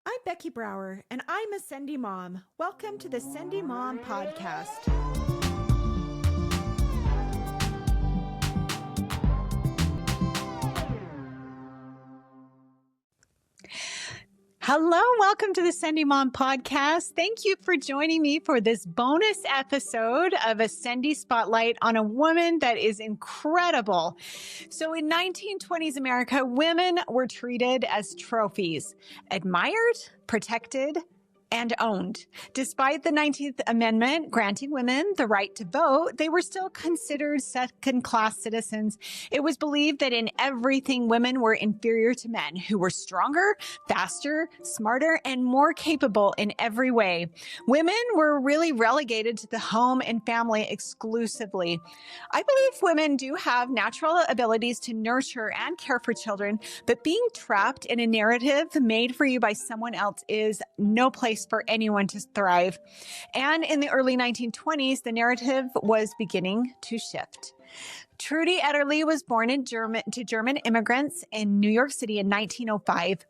I'm Becky Brower, and I'm a Sendy mom. Welcome to the Sendy Mom Podcast. Hello, welcome to the Sendy Mom Podcast. Thank you for joining me for this bonus episode of a Sendy Spotlight on a woman that is incredible. So in 1920s America, women were treated as trophies, admired, protected, and owned. Despite the 19th Amendment granting women the right to vote, they were still considered second-class citizens. It was believed that in everything, women were inferior to men who were stronger, faster, smarter, and more capable in every way. Women were really relegated to the home and family exclusively. I believe women do have natural abilities to nurture and care for children, but being trapped in a narrative made for you by someone else is no place for anyone to thrive. And in the early 1920s, the narrative was beginning to shift. Trudy Ederle was born to German immigrants in New York City in 1905.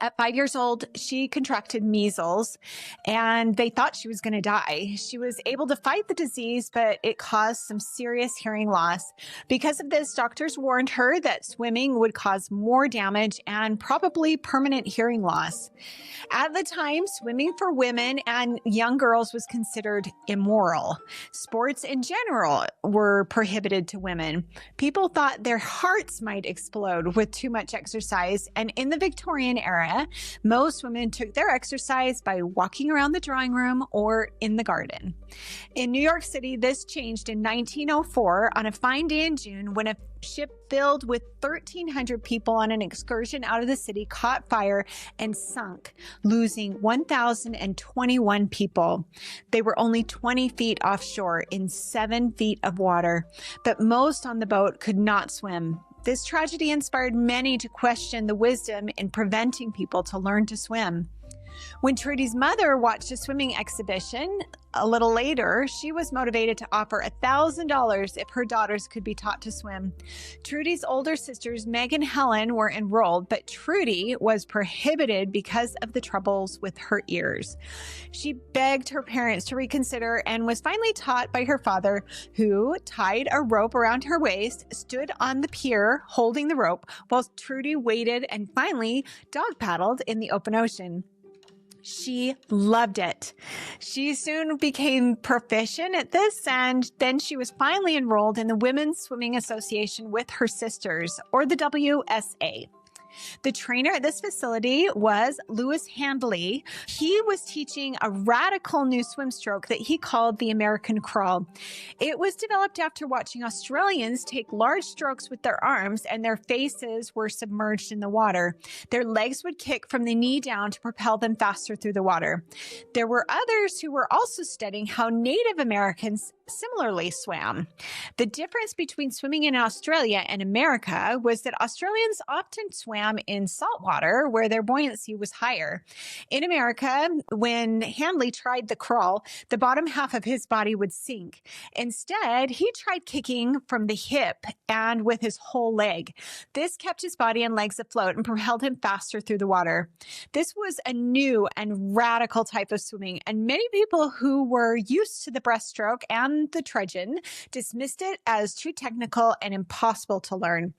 At 5 years old, she contracted measles, and they thought she was going to die. She was able to fight the disease, but it caused some serious hearing loss. Because of this, doctors warned her that swimming would cause more damage and probably permanent hearing loss. At the time, swimming for women and young girls was considered immoral. Sports in general were prohibited to women. People thought their hearts might explode with too much exercise, and in the Victorian era, most women took their exercise by walking around the drawing room or in the garden. In New York City, this changed in 1904 on a fine day in June when a ship filled with 1,300 people on an excursion out of the city caught fire and sunk, losing 1,021 people. They were only 20 feet offshore in 7 feet of water, but most on the boat could not swim. This tragedy inspired many to question the wisdom in preventing people to learn to swim. When Trudy's mother watched a swimming exhibition a little later, she was motivated to offer $1,000 if her daughters could be taught to swim. Trudy's older sisters, Meg and Helen, were enrolled, but Trudy was prohibited because of the troubles with her ears. She begged her parents to reconsider and was finally taught by her father, who tied a rope around her waist, stood on the pier holding the rope, while Trudy waited and finally dog paddled in the open ocean. She loved it. She soon became proficient at this, and then she was finally enrolled in the Women's Swimming Association with her sisters, or the WSA. The trainer at this facility was Lewis Handley. He was teaching a radical new swim stroke that he called the American crawl. It was developed after watching Australians take large strokes with their arms and their faces were submerged in the water. Their legs would kick from the knee down to propel them faster through the water. There were others who were also studying how Native Americans similarly swam. The difference between swimming in Australia and America was that Australians often swam in salt water where their buoyancy was higher. In America, when Handley tried the crawl, the bottom half of his body would sink. Instead, he tried kicking from the hip and with his whole leg. This kept his body and legs afloat and propelled him faster through the water. This was a new and radical type of swimming, and many people who were used to the breaststroke and the trudgeon dismissed it as too technical and impossible to learn.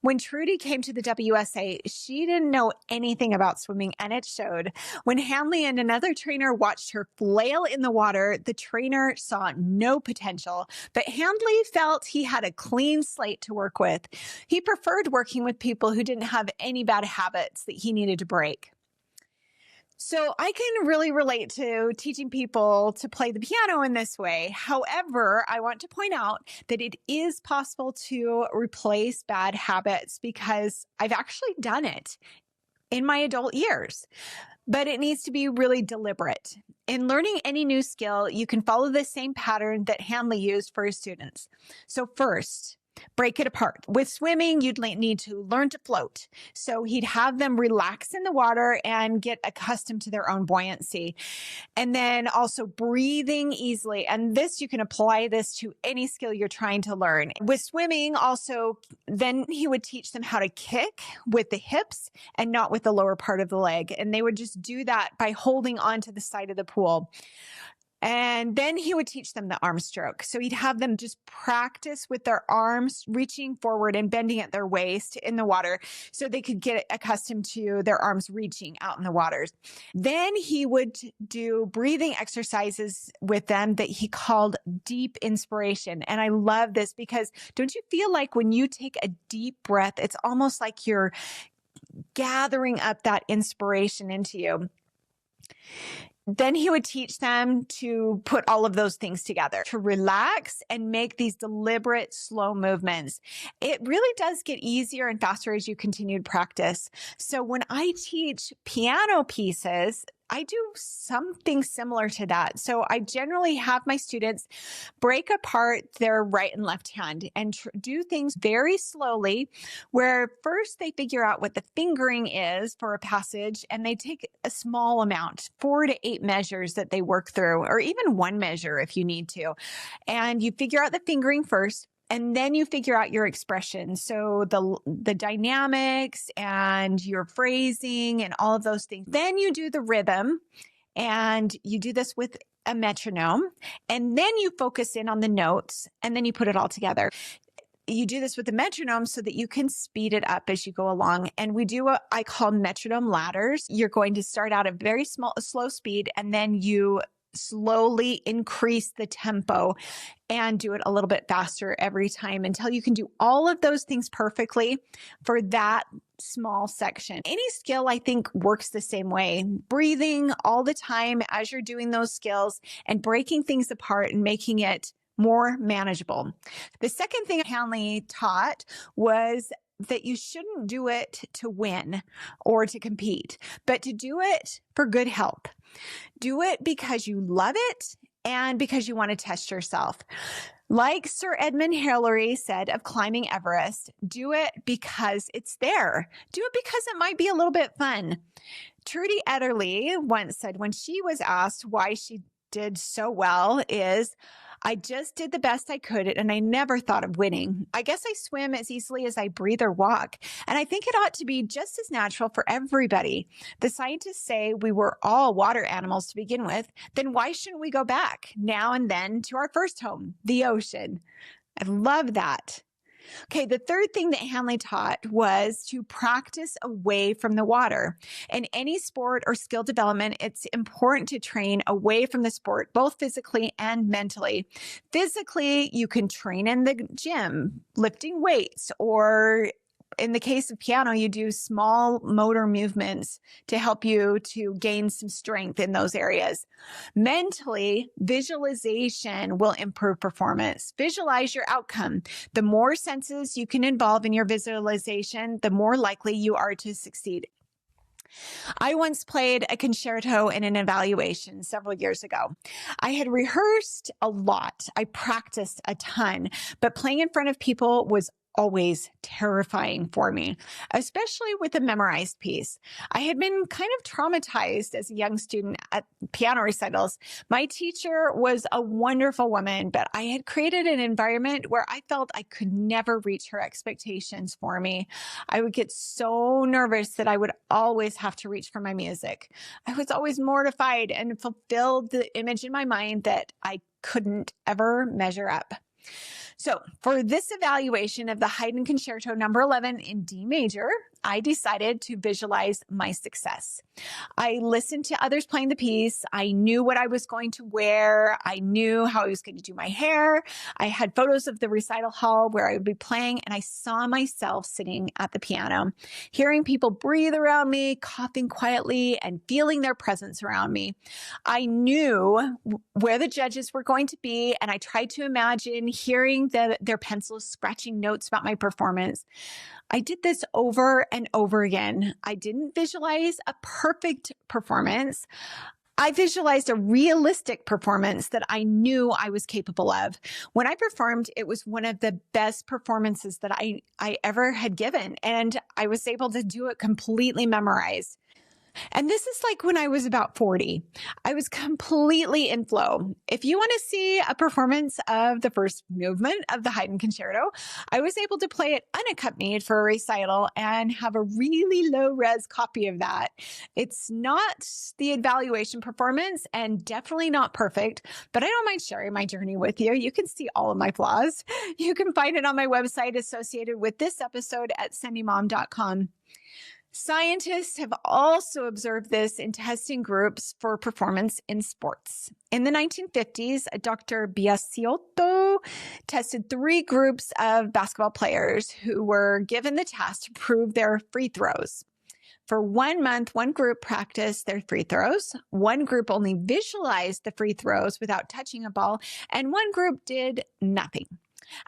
When Trudy came to the WSA, she didn't know anything about swimming, and it showed. When Handley and another trainer watched her flail in the water, the trainer saw no potential, but Handley felt he had a clean slate to work with. He preferred working with people who didn't have any bad habits that he needed to break. So I can really relate to teaching people to play the piano in this way. However, I want to point out that it is possible to replace bad habits because I've actually done it in my adult years, but it needs to be really deliberate. In learning any new skill, you can follow the same pattern that Handley used for his students. So first, break it apart. With swimming, you'd need to learn to float. So he'd have them relax in the water and get accustomed to their own buoyancy. And then also breathing easily. And this, you can apply this to any skill you're trying to learn. With swimming, also, then he would teach them how to kick with the hips and not with the lower part of the leg. And they would just do that by holding onto the side of the pool. And then he would teach them the arm stroke. So he'd have them just practice with their arms reaching forward and bending at their waist in the water so they could get accustomed to their arms reaching out in the waters. Then he would do breathing exercises with them that he called deep inspiration. And I love this because don't you feel like when you take a deep breath, it's almost like you're gathering up that inspiration into you? Then he would teach them to put all of those things together, to relax and make these deliberate, slow movements. It really does get easier and faster as you continue to practice. So when I teach piano pieces, I do something similar to that. So I generally have my students break apart their right and left hand and do things very slowly, where first they figure out what the fingering is for a passage, and they take a small amount, 4 to 8 measures that they work through, or even one measure if you need to. And you figure out the fingering first. And then you figure out your expression. So the dynamics and your phrasing and all of those things. Then you do the rhythm, and you do this with a metronome. And then you focus in on the notes, and then you put it all together. You do this with the metronome so that you can speed it up as you go along. And we do what I call metronome ladders. You're going to start out at very slow speed, and then you slowly increase the tempo and do it a little bit faster every time until you can do all of those things perfectly for that small section. Any skill, I think, works the same way. Breathing all the time as you're doing those skills and breaking things apart and making it more manageable. The second thing Hanley taught was that you shouldn't do it to win or to compete, but to do it for good help. Do it because you love it and because you want to test yourself. Like Sir Edmund Hillary said of climbing Everest, do it because it's there. Do it because it might be a little bit fun. Trudy Ederle once said when she was asked why she did so well is, I just did the best I could, and I never thought of winning. I guess I swim as easily as I breathe or walk, and I think it ought to be just as natural for everybody. The scientists say we were all water animals to begin with. Then why shouldn't we go back now and then to our first home, the ocean? I love that. Okay, the third thing that Hanley taught was to practice away from the water. In any sport or skill development, it's important to train away from the sport, both physically and mentally. Physically, you can train in the gym, lifting weights, or in the case of piano, you do small motor movements to help you to gain some strength in those areas. Mentally, visualization will improve performance. Visualize your outcome. The more senses you can involve in your visualization, the more likely you are to succeed. I once played a concerto in an evaluation several years ago. I had rehearsed a lot. I practiced a ton, but playing in front of people was always terrifying for me, especially with a memorized piece. I had been kind of traumatized as a young student at piano recitals. My teacher was a wonderful woman, but I had created an environment where I felt I could never reach her expectations for me. I would get so nervous that I would always have to reach for my music. I was always mortified and fulfilled the image in my mind that I couldn't ever measure up. So for this evaluation of the Haydn Concerto number 11 in D major, I decided to visualize my success. I listened to others playing the piece. I knew what I was going to wear. I knew how I was going to do my hair. I had photos of the recital hall where I would be playing, and I saw myself sitting at the piano, hearing people breathe around me, coughing quietly, and feeling their presence around me. I knew where the judges were going to be, and I tried to imagine hearing their pencils scratching notes about my performance. I did this over and over again. I didn't visualize a perfect performance. I visualized a realistic performance that I knew I was capable of. When I performed, it was one of the best performances that I ever had given, and I was able to do it completely memorized. And this is like when I was about 40. I was completely in flow. If you want to see a performance of the first movement of the Haydn Concerto, I was able to play it unaccompanied for a recital and have a really low res copy of that. It's not the evaluation performance and definitely not perfect, but I don't mind sharing my journey with you. You can see all of my flaws. You can find it on my website associated with this episode at sendymom.com. Scientists have also observed this in testing groups for performance in sports. In the 1950s, Dr. Biasiotto tested 3 groups of basketball players who were given the task to prove their free throws. For 1 month, one group practiced their free throws, one group only visualized the free throws without touching a ball, and one group did nothing.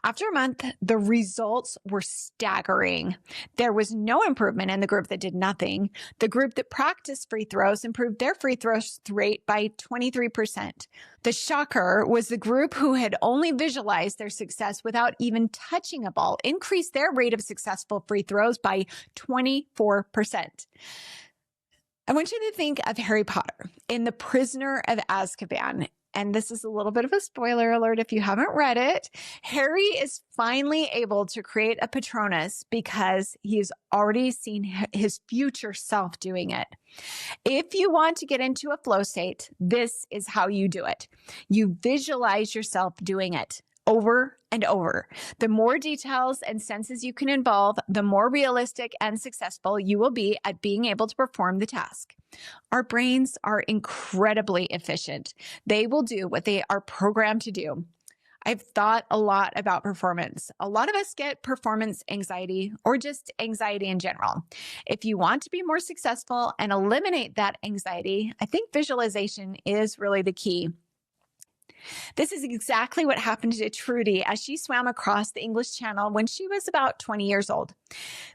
After a month, the results were staggering. There was no improvement in the group that did nothing. The group that practiced free throws improved their free throws rate by 23%. The shocker was the group who had only visualized their success without even touching a ball increased their rate of successful free throws by 24%. I want you to think of Harry Potter in The Prisoner of Azkaban. And this is a little bit of a spoiler alert if you haven't read it. Harry is finally able to create a Patronus because he's already seen his future self doing it. If you want to get into a flow state, this is how you do it. You visualize yourself doing it over and over. The more details and senses you can involve, the more realistic and successful you will be at being able to perform the task. Our brains are incredibly efficient. They will do what they are programmed to do. I've thought a lot about performance. A lot of us get performance anxiety or just anxiety in general. If you want to be more successful and eliminate that anxiety, I think visualization is really the key. This is exactly what happened to Trudy as she swam across the English Channel when she was about 20 years old.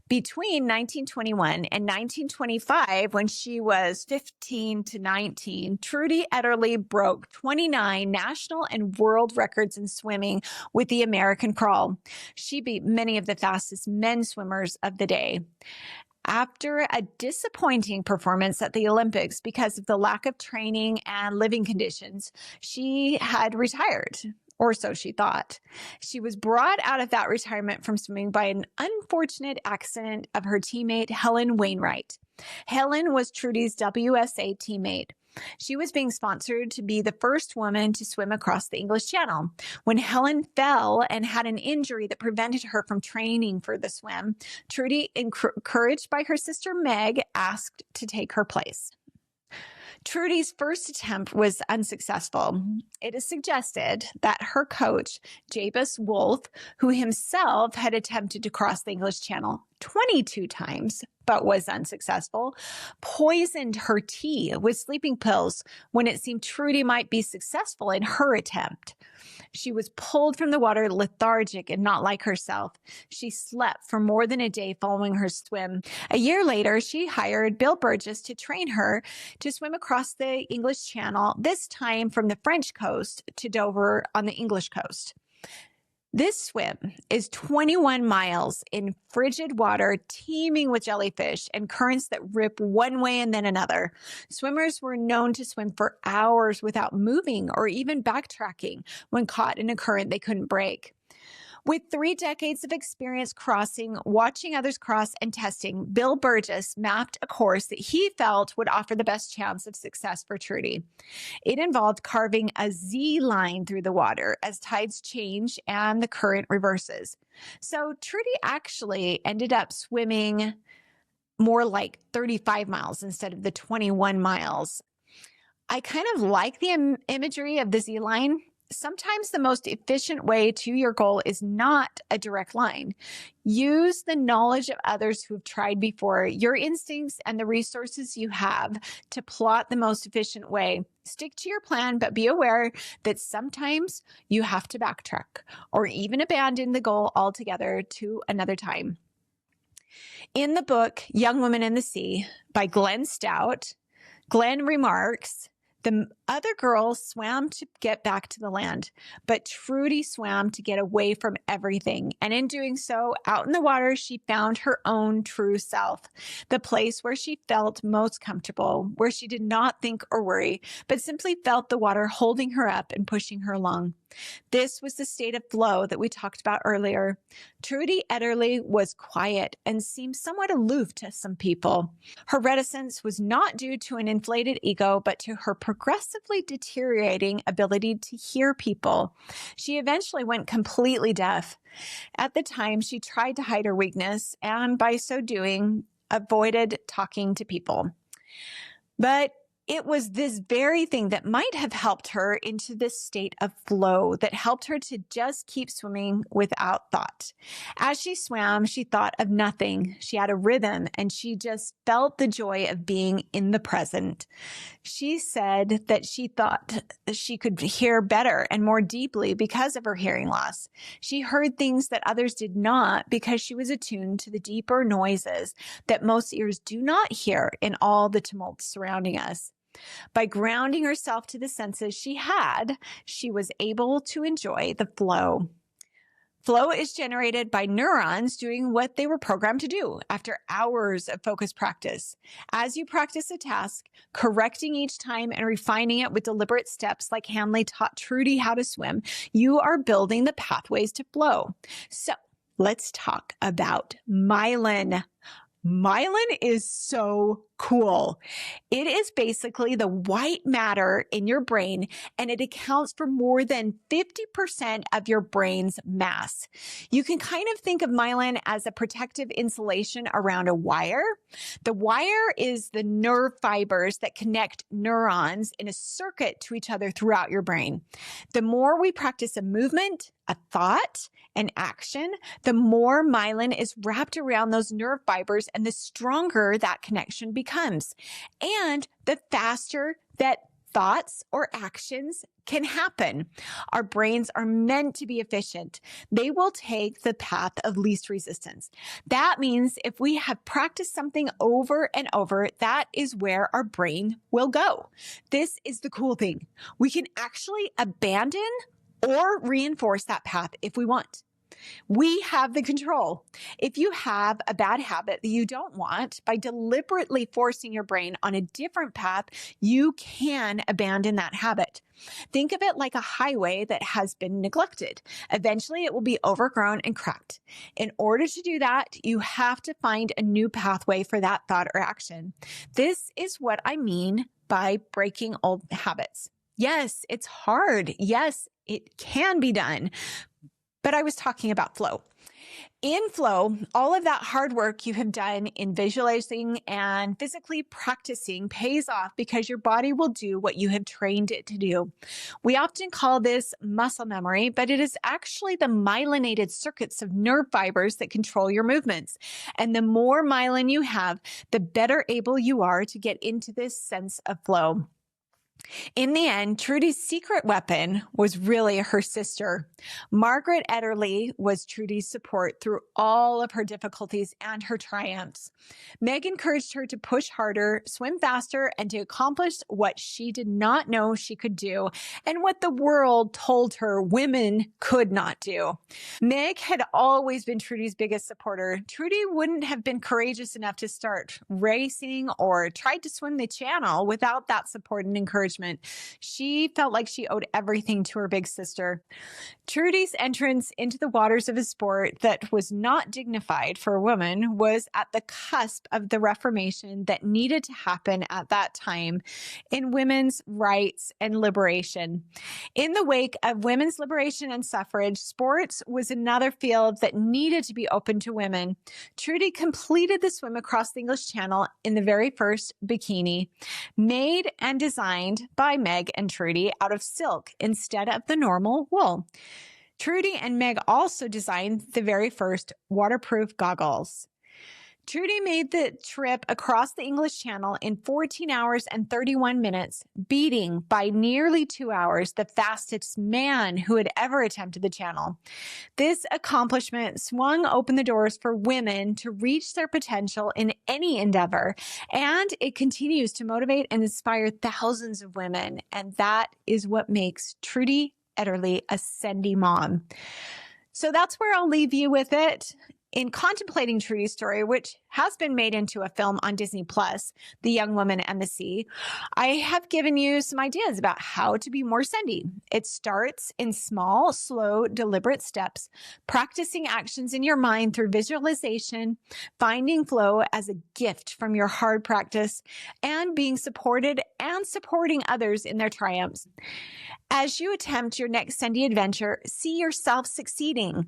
Between 1921 and 1925, when she was 15 to 19, Trudy Ederle broke 29 national and world records in swimming with the American crawl. She beat many of the fastest men swimmers of the day. After a disappointing performance at the Olympics because of the lack of training and living conditions, she had retired, or so she thought. She was brought out of that retirement from swimming by an unfortunate accident of her teammate, Helen Wainwright. Helen was Trudy's WSA teammate. She was being sponsored to be the first woman to swim across the English Channel. When Helen fell and had an injury that prevented her from training for the swim, Trudy, encouraged by her sister Meg, asked to take her place. Trudy's first attempt was unsuccessful. It is suggested that her coach, Jabez Wolf, who himself had attempted to cross the English Channel 22 times, but was unsuccessful, poisoned her tea with sleeping pills when it seemed Trudy might be successful in her attempt. She was pulled from the water lethargic and not like herself. She slept for more than a day following her swim. A year later, she hired Bill Burgess to train her to swim across the English Channel, this time from the French coast to Dover on the English coast. This swim is 21 miles in frigid water teeming with jellyfish and currents that rip one way and then another. Swimmers were known to swim for hours without moving or even backtracking when caught in a current they couldn't break. With 3 decades of experience crossing, watching others cross, and testing, Bill Burgess mapped a course that he felt would offer the best chance of success for Trudy. It involved carving a Z line through the water as tides change and the current reverses. So Trudy actually ended up swimming more like 35 miles instead of the 21 miles. I kind of like the imagery of the Z line. Sometimes the most efficient way to your goal is not a direct line. Use the knowledge of others who've tried before, your instincts and the resources you have to plot the most efficient way. Stick to your plan, but be aware that sometimes you have to backtrack or even abandon the goal altogether to another time. In the book, Young Woman in the Sea by Glenn Stout, Glenn remarks, The other girls swam to get back to the land, but Trudy swam to get away from everything. And in doing so, out in the water, she found her own true self, the place where she felt most comfortable, where she did not think or worry, but simply felt the water holding her up and pushing her along. This was the state of flow that we talked about earlier. Trudy Ederle was quiet and seemed somewhat aloof to some people. Her reticence was not due to an inflated ego, but to her progressively deteriorating ability to hear people. She eventually went completely deaf. At the time, she tried to hide her weakness and by so doing, avoided talking to people. But it was this very thing that might have helped her into this state of flow that helped her to just keep swimming without thought. As she swam, she thought of nothing. She had a rhythm and she just felt the joy of being in the present. She said that she thought she could hear better and more deeply because of her hearing loss. She heard things that others did not because she was attuned to the deeper noises that most ears do not hear in all the tumult surrounding us. By grounding herself to the senses she was able to enjoy the flow. Flow is generated by neurons doing what they were programmed to do after hours of focused practice. As you practice a task, correcting each time and refining it with deliberate steps like Hanley taught Trudy how to swim, you are building the pathways to flow. So let's talk about myelin. Myelin is so cool. It is basically the white matter in your brain, and it accounts for more than 50% of your brain's mass. You can kind of think of myelin as a protective insulation around a wire. The wire is the nerve fibers that connect neurons in a circuit to each other throughout your brain. The more we practice a movement, a thought, an action, the more myelin is wrapped around those nerve fibers and the stronger that connection becomes. And the faster that thoughts or actions can happen. Our brains are meant to be efficient. They will take the path of least resistance. That means if we have practiced something over and over, that is where our brain will go. This is the cool thing. We can actually abandon or reinforce that path if we want. We have the control. If you have a bad habit that you don't want, by deliberately forcing your brain on a different path, you can abandon that habit. Think of it like a highway that has been neglected. Eventually, it will be overgrown and cracked. In order to do that, you have to find a new pathway for that thought or action. This is what I mean by breaking old habits. Yes, it's hard. Yes, it can be done. But I was talking about flow. In flow, all of that hard work you have done in visualizing and physically practicing pays off because your body will do what you have trained it to do. We often call this muscle memory, but it is actually the myelinated circuits of nerve fibers that control your movements. And the more myelin you have, the better able you are to get into this sense of flow. In the end, Trudy's secret weapon was really her sister. Margaret Ederle was Trudy's support through all of her difficulties and her triumphs. Meg encouraged her to push harder, swim faster, and to accomplish what she did not know she could do and what the world told her women could not do. Meg had always been Trudy's biggest supporter. Trudy wouldn't have been courageous enough to start racing or tried to swim the channel without that support and encouragement. She felt like she owed everything to her big sister. Trudy's entrance into the waters of a sport that was not dignified for a woman was at the cusp of the reformation that needed to happen at that time in women's rights and liberation. In the wake of women's liberation and suffrage, sports was another field that needed to be open to women. Trudy completed the swim across the English Channel in the very first bikini, made and designed by Meg and Trudy out of silk instead of the normal wool. Trudy and Meg also designed the very first waterproof goggles. Trudy made the trip across the English Channel in 14 hours and 31 minutes, beating by nearly 2 hours the fastest man who had ever attempted the channel. This accomplishment swung open the doors for women to reach their potential in any endeavor, and it continues to motivate and inspire thousands of women. And that is what makes Trudy Ederle a Sendy mom. So that's where I'll leave you with it. In contemplating Trudy's story, which has been made into a film on Disney Plus, The Young Woman and the Sea, I have given you some ideas about how to be more Sendy. It starts in small, slow, deliberate steps, practicing actions in your mind through visualization, finding flow as a gift from your hard practice, and being supported and supporting others in their triumphs. As you attempt your next Sendy adventure, see yourself succeeding.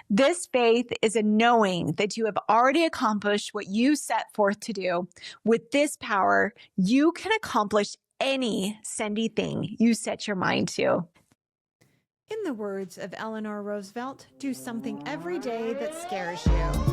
This faith is a knowing that you have already accomplished what you set forth to do. With this power, you can accomplish any Sendy thing you set your mind to. In the words of Eleanor Roosevelt, do something every day that scares you.